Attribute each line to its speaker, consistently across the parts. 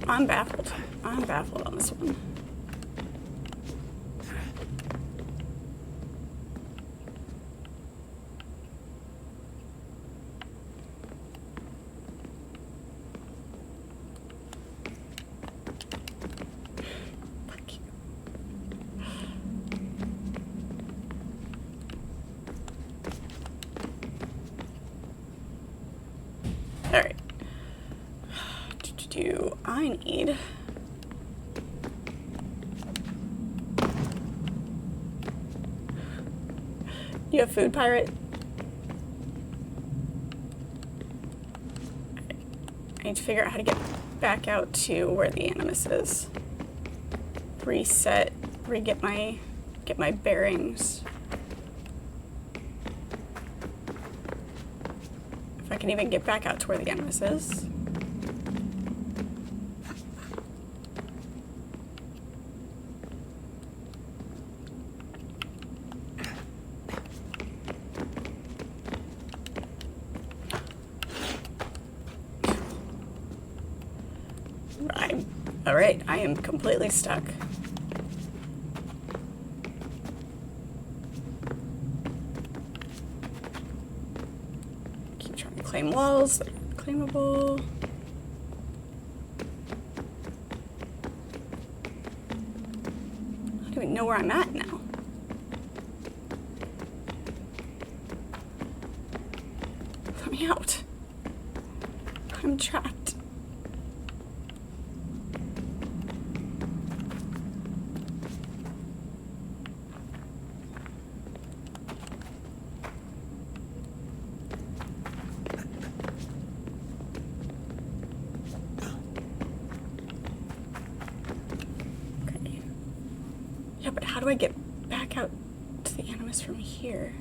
Speaker 1: I'm baffled. I'm baffled on this one. Alright. I need... You have food, pirate? I need to figure out how to get back out to where the animus is. Reset, get my bearings. If I can even get back out to where the animus is. Alright, I am completely stuck. Keep trying to claim walls that are claimable. I don't even know where I'm at now. Let me out. I'm trapped. Yeah, but how do I get back out to the animus from here?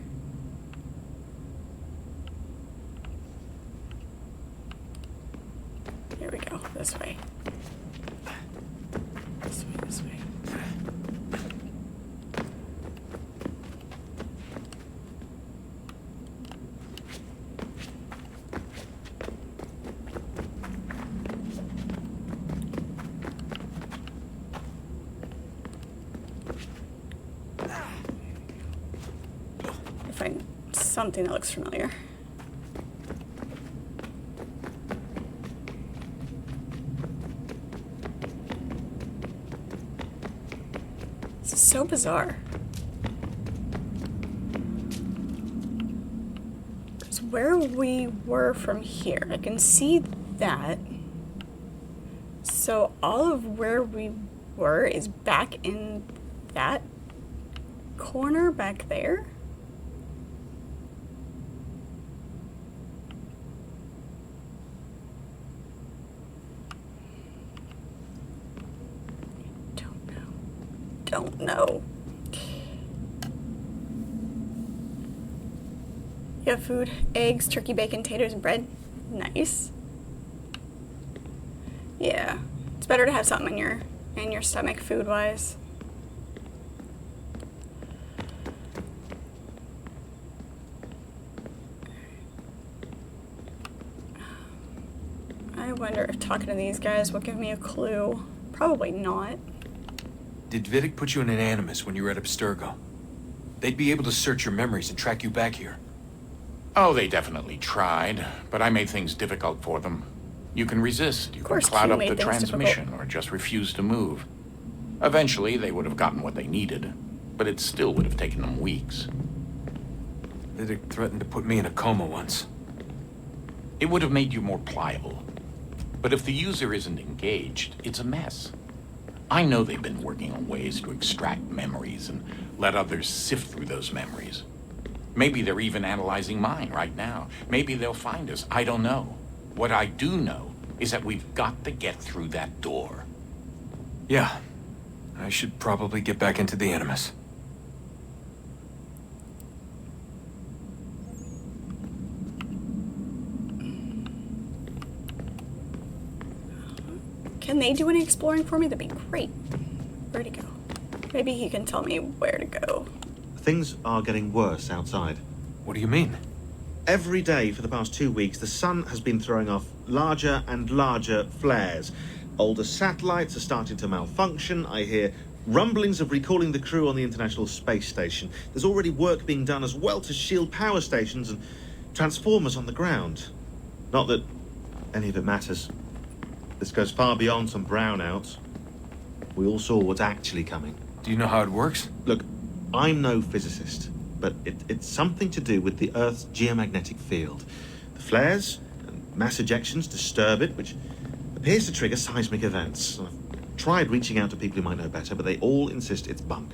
Speaker 1: Here we go, this way. This way, this way. Find something that looks familiar. This is so bizarre. It's where we were from here. I can see that. So all of where we were is back in that corner back there. Don't know. You have food, eggs, turkey, bacon, taters, and bread. Nice. Yeah, it's better to have something in your stomach, food-wise. I wonder if talking to these guys will give me a clue. Probably not.
Speaker 2: Did Vidic put you in an animus when you were at Abstergo? They'd be able to search your memories and track you back here.
Speaker 3: Oh, they definitely tried, but I made things difficult for them. You can resist, you can
Speaker 1: course
Speaker 3: cloud
Speaker 1: you
Speaker 3: up
Speaker 1: made
Speaker 3: the
Speaker 1: things
Speaker 3: transmission,
Speaker 1: difficult.
Speaker 3: or just refuse to move. Eventually, they would have gotten what they needed, but it still would have taken them weeks.
Speaker 2: Vidic threatened to put me in a coma once.
Speaker 3: It would have made you more pliable. But if the user isn't engaged, it's a mess. I know they've been working on ways to extract memories and let others sift through those memories. Maybe they're even analyzing mine right now. Maybe they'll find us. I don't know. What I do know is that we've got to get through that door.
Speaker 2: Yeah, I should probably get back into the animus.
Speaker 1: Can they do any exploring for me? That'd be great. Where'd he go? Maybe he can tell me where to go.
Speaker 4: Things are getting worse outside.
Speaker 2: What do you mean?
Speaker 4: Every day for the past 2 weeks, the sun has been throwing off larger and larger flares. Older satellites are starting to malfunction. I hear rumblings of recalling the crew on the International Space Station. There's already work being done as well to shield power stations and transformers on the ground. Not that any of it matters. This goes far beyond some brownouts. We all saw what's actually coming.
Speaker 2: Do you know how it works?
Speaker 4: Look, I'm no physicist, but it's something to do with the Earth's geomagnetic field. The flares and mass ejections disturb it, which appears to trigger seismic events. I've tried reaching out to people who might know better, but they all insist it's bunk.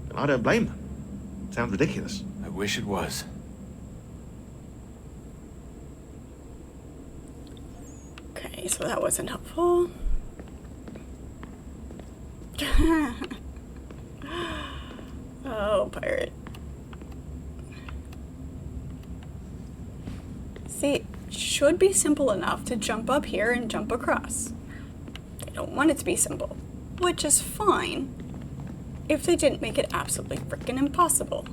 Speaker 4: And I don't blame them. It sounds ridiculous.
Speaker 2: I wish it was.
Speaker 1: Okay, so that wasn't helpful. Oh, pirate. See, it should be simple enough to jump up here and jump across. They don't want it to be simple, which is fine if they didn't make it absolutely freaking impossible.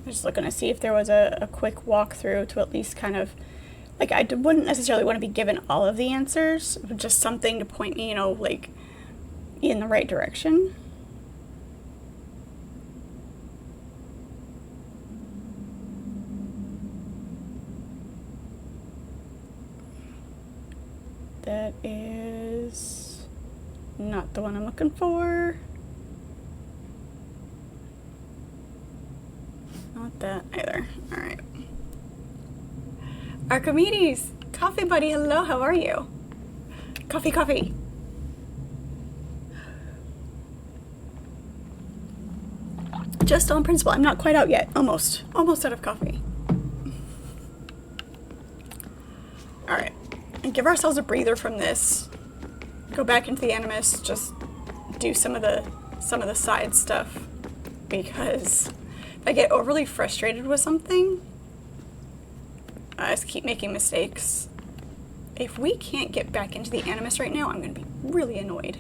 Speaker 1: Just looking to see if there was a quick walkthrough to at least kind of, like, I wouldn't necessarily want to be given all of the answers, but just something to point me, you know, like, in the right direction. That is not the one I'm looking for. Not that either. Alright. Archimedes! Coffee buddy, hello, how are you? Coffee, coffee. Just on principle. I'm not quite out yet. Almost. Almost out of coffee. Alright. And give ourselves a breather from this. Go back into the Animus, just do some of the side stuff. Because if I get overly frustrated with something, I just keep making mistakes. If we can't get back into the Animus right now, I'm going to be really annoyed.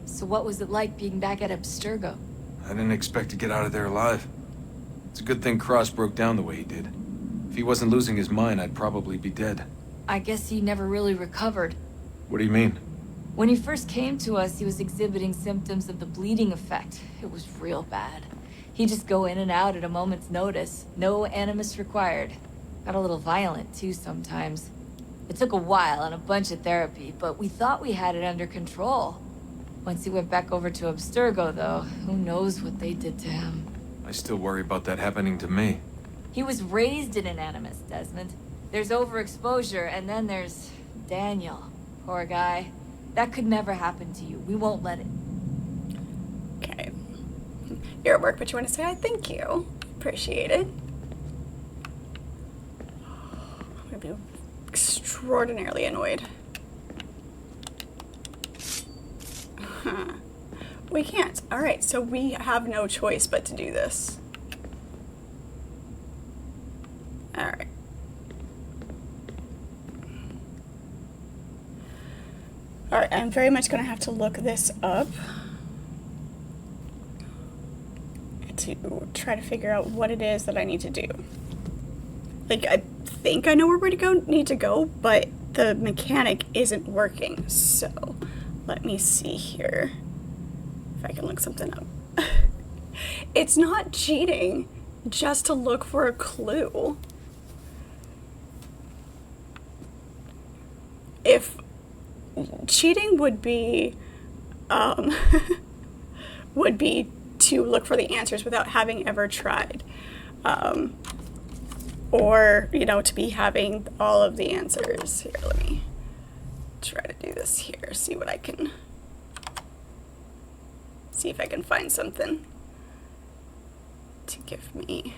Speaker 5: So what was it like being back at Abstergo?
Speaker 2: I didn't expect to get out of there alive. It's a good thing Cross broke down the way he did. If he wasn't losing his mind, I'd probably be dead.
Speaker 5: I guess he never really recovered.
Speaker 2: What do you mean?
Speaker 5: When he first came to us, he was exhibiting symptoms of the bleeding effect. It was real bad. He'd just go in and out at a moment's notice. No animus required. Got a little violent, too, sometimes. It took a while and a bunch of therapy, but we thought we had it under control. Once he went back over to Abstergo, though, who knows what they did to him.
Speaker 2: I still worry about that happening to me.
Speaker 5: He was raised in an animus, Desmond. There's overexposure, and then there's Daniel. Poor guy. That could never happen to you. We won't let it.
Speaker 1: Okay. You're at work, but you want to say, thank you. Appreciate it. I'm going to be extraordinarily annoyed. We can't. Alright, so we have no choice but to do this. Alright. Alright, I'm very much going to have to look this up to try to figure out what it is that I need to do. Like, I think I know where we need to go, but the mechanic isn't working. So, let me see here if I can look something up. It's not cheating just to look for a clue. If cheating would be would be to look for the answers without having ever tried, or, you know, to be having all of the answers. Here, let me try to do this here, see if I can find something to give me.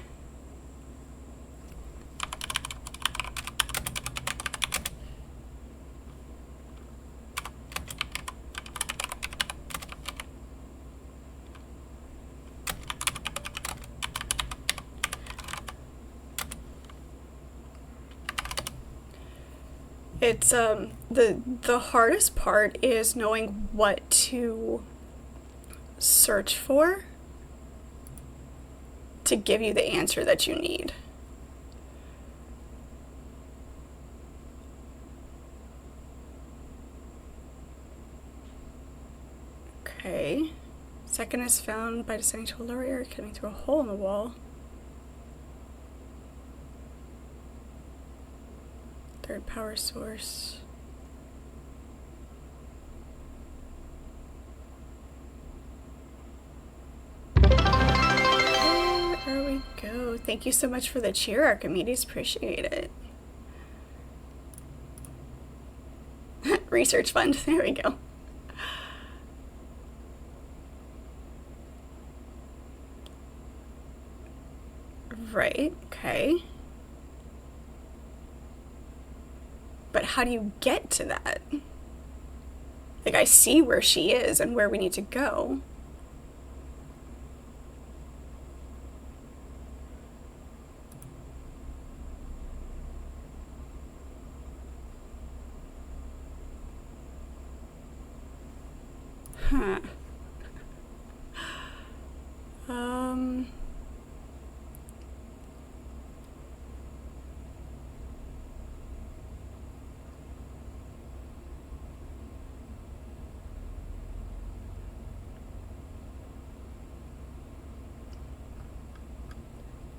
Speaker 1: It's the hardest part is knowing what to search for to give you the answer that you need. Okay. Second is found by descending to a lower area, cutting through a hole in the wall. Third power source. There we go. Thank you so much for the cheer, Archimedes. Appreciate it. Research fund. There we go. Right, okay. But how do you get to that? Like, I see where she is and where we need to go. Huh.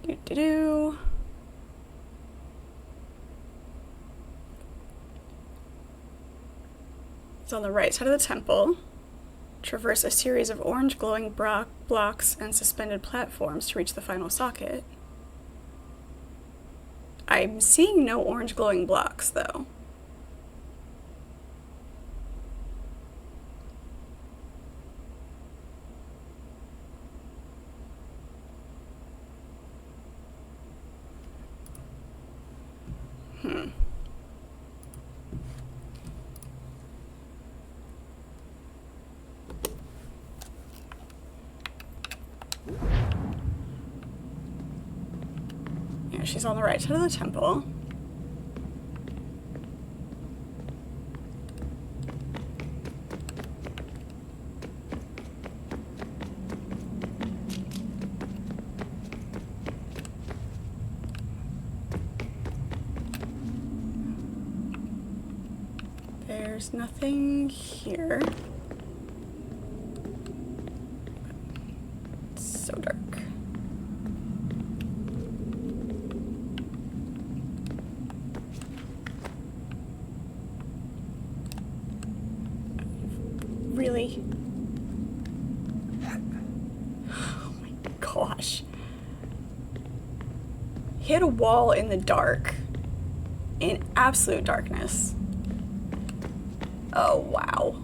Speaker 1: Do-do-do. It's on the right side of the temple. Traverse a series of orange glowing blocks and suspended platforms to reach the final socket. I'm seeing no orange glowing blocks, though. Yeah, she's on the right side of the temple. There's nothing here. It's so dark. Really? Oh my gosh. Hit a wall in the dark. In absolute darkness. Oh, wow.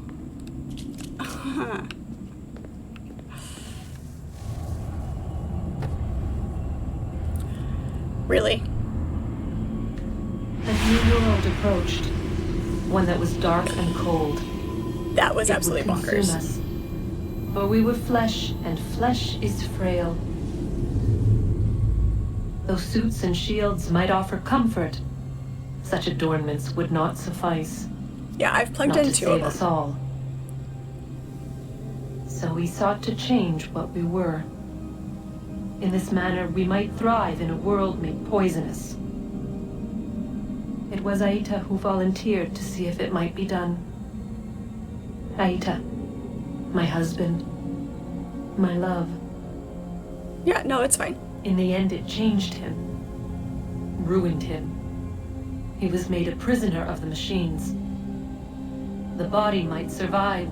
Speaker 1: Really?
Speaker 6: A new world approached. One that was dark and cold.
Speaker 1: That was absolutely
Speaker 6: It would consume
Speaker 1: bonkers.
Speaker 6: us. For we were flesh, and flesh is frail. Though suits and shields might offer comfort, such adornments would not suffice.
Speaker 1: Yeah, I've plugged
Speaker 6: Not
Speaker 1: in
Speaker 6: to
Speaker 1: two of
Speaker 6: save
Speaker 1: them.
Speaker 6: us all. So we sought to change what we were. In this manner, we might thrive in a world made poisonous. It was Aita who volunteered to see if it might be done. Aita, my husband, my love.
Speaker 1: Yeah, no, it's fine.
Speaker 6: In the end, it changed him, ruined him. He was made a prisoner of the machines. The body might survive,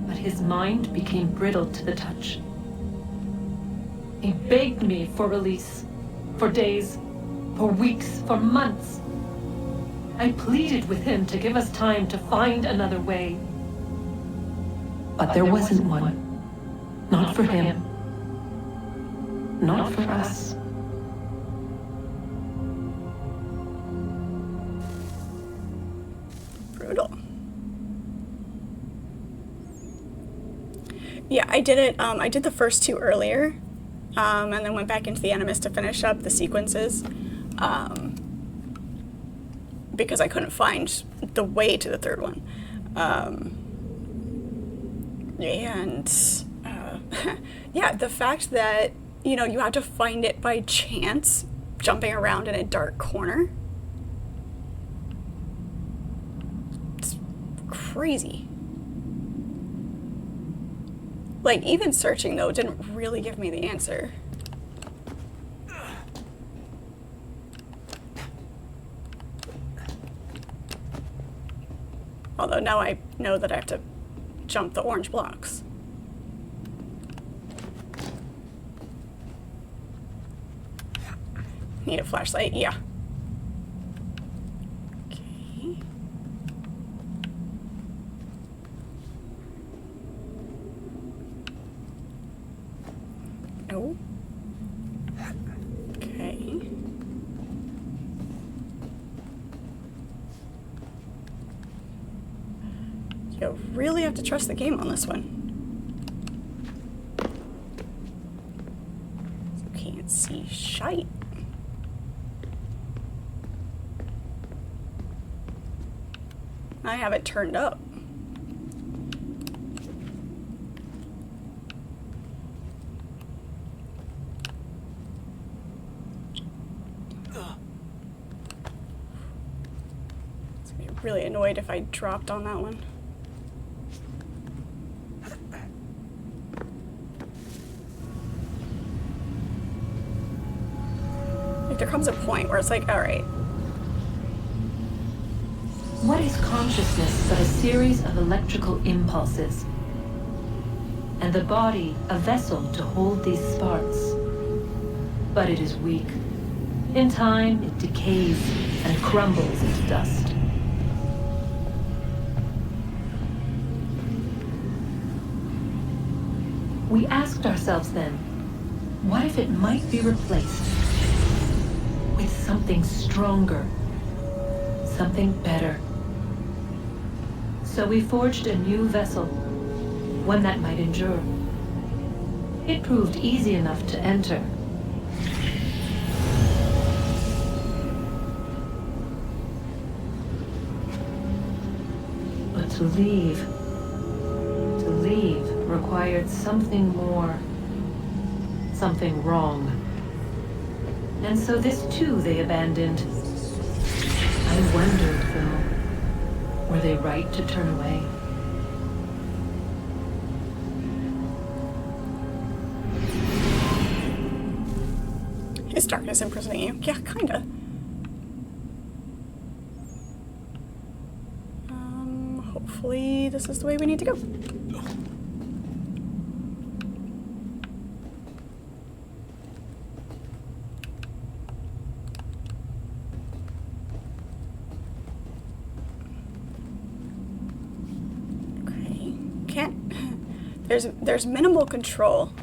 Speaker 6: but his mind became brittle to the touch. He begged me for release, for days, for weeks, for months. I pleaded with him to give us time to find another way. But there wasn't one. Not for him. Not for us.
Speaker 1: Brutal. Yeah, I did it. I did the first two earlier, and then went back into the Animus to finish up the sequences, because I couldn't find the way to the third one. And Yeah, the fact that, you know, you have to find it by chance, jumping around in a dark corner. It's crazy. Like, even searching, though, didn't really give me the answer. Although now I know that I have to jump the orange blocks. Need a flashlight? Yeah. Okay. No. Okay. You really have to trust the game on this one. Can't see shite. I have it turned up. I'd be really annoyed if I dropped on that one. Like, there comes a point where it's like, all right.
Speaker 6: What is consciousness but a series of electrical impulses? And the body a vessel to hold these sparks. But it is weak. In time, it decays and crumbles into dust. We asked ourselves then, what if it might be replaced with something stronger, something better? So we forged a new vessel, one that might endure. It proved easy enough to enter. But to leave required something more, something wrong. And so this too they abandoned. I wondered, though, were they right to turn away?
Speaker 1: Is darkness imprisoning you? Yeah, kinda. Hopefully this is the way we need to go. There's minimal control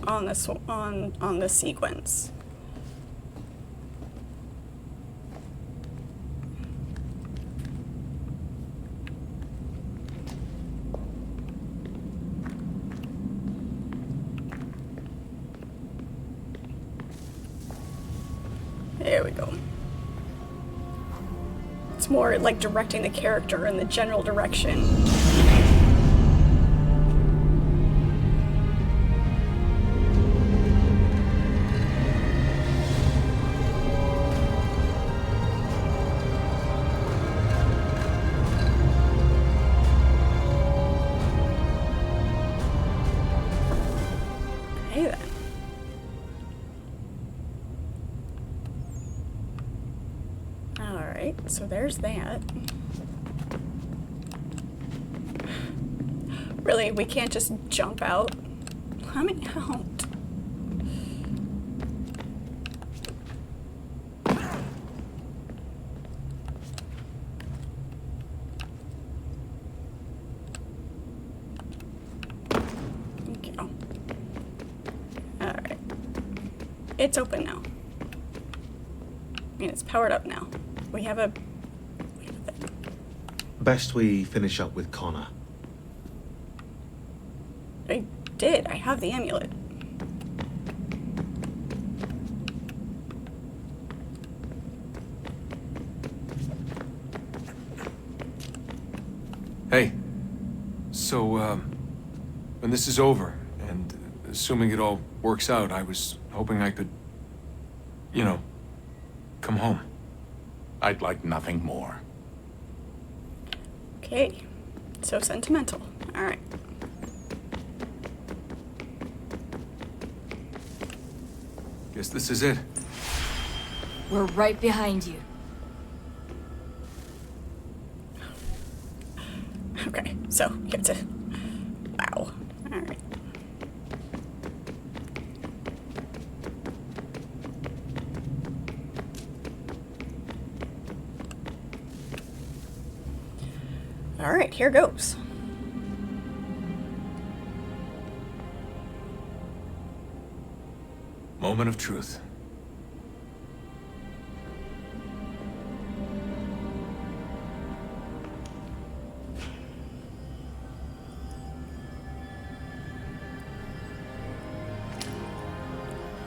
Speaker 1: on this on this sequence. There we go. It's more like directing the character in the general direction. So there's that. Really, we can't just jump out? Let me out. Thank you. Alright. It's open now. I mean, it's powered up now. We have a...
Speaker 4: Best we finish up with Connor.
Speaker 1: I did. I have the amulet.
Speaker 2: Hey. So, when this is over, and assuming it all works out, I was hoping I could, come home.
Speaker 3: I'd like nothing more.
Speaker 1: Okay. So sentimental. Alright.
Speaker 2: Guess this is it.
Speaker 5: We're right behind you.
Speaker 1: Okay, so you have to... Wow. Alright. Alright, here goes.
Speaker 2: Moment of truth.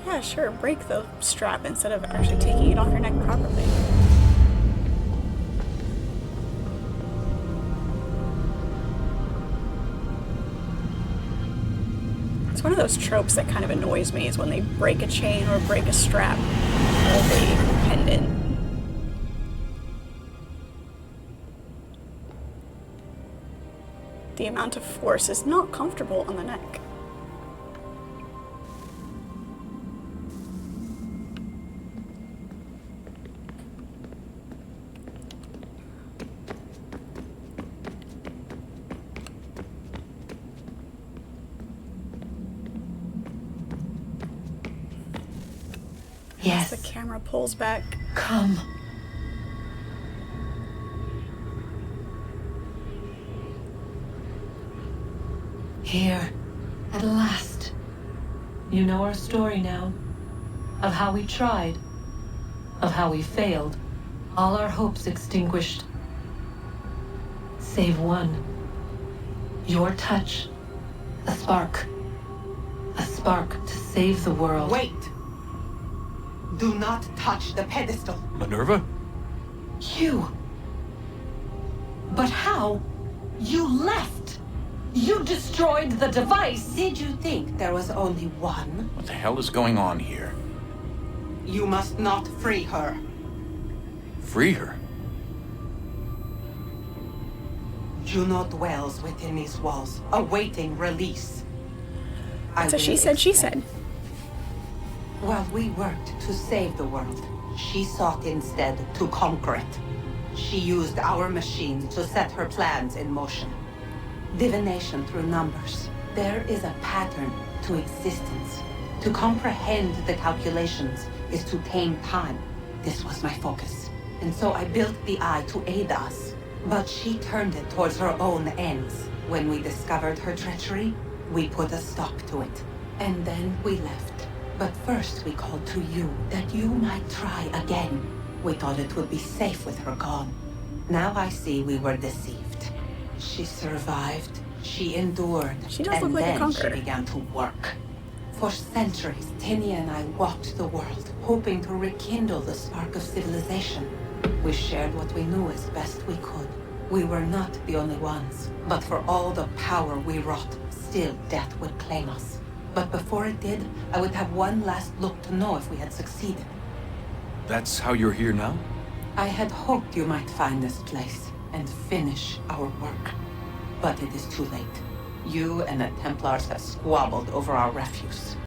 Speaker 1: Yeah, sure, break the strap instead of actually taking it off your neck properly. It's one of those tropes that kind of annoys me, is when they break a chain or break a strap of a pendant. The amount of force is not comfortable on the neck.
Speaker 6: Yes.
Speaker 1: The camera pulls back.
Speaker 6: Come. Here, at last. You know our story now. Of how we tried. Of how we failed. All our hopes extinguished. Save one. Your touch. A spark. A spark to save the world.
Speaker 7: Wait! Do not touch the pedestal.
Speaker 2: Minerva?
Speaker 6: You. But how? You left. You destroyed the device.
Speaker 7: Did you think there was only one?
Speaker 3: What the hell is going on here?
Speaker 7: You must not free her.
Speaker 2: Free her?
Speaker 7: Juno dwells within these walls, awaiting release.
Speaker 1: So she said, she said.
Speaker 7: While we worked to save the world, she sought instead to conquer it. She used our machines to set her plans in motion. Divination through numbers. There is a pattern to existence. To comprehend the calculations is to tame time. This was my focus. And so I built the eye to aid us. But she turned it towards her own ends. When we discovered her treachery, we put a stop to it. And then we left. But first we called to you, that you might try again. We thought it would be safe with her gone. Now I see we were deceived. She survived, she endured,
Speaker 1: She does look
Speaker 7: and
Speaker 1: like a
Speaker 7: then she
Speaker 1: conqueror.
Speaker 7: began to work. For centuries, Tinia and I walked the world, hoping to rekindle the spark of civilization. We shared what we knew as best we could. We were not the only ones, but for all the power we wrought, still death would claim us. But before it did, I would have one last look to know if we had succeeded.
Speaker 2: That's how you're here now?
Speaker 7: I had hoped you might find this place and finish our work. But it is too late. You and the Templars have squabbled over our refuse.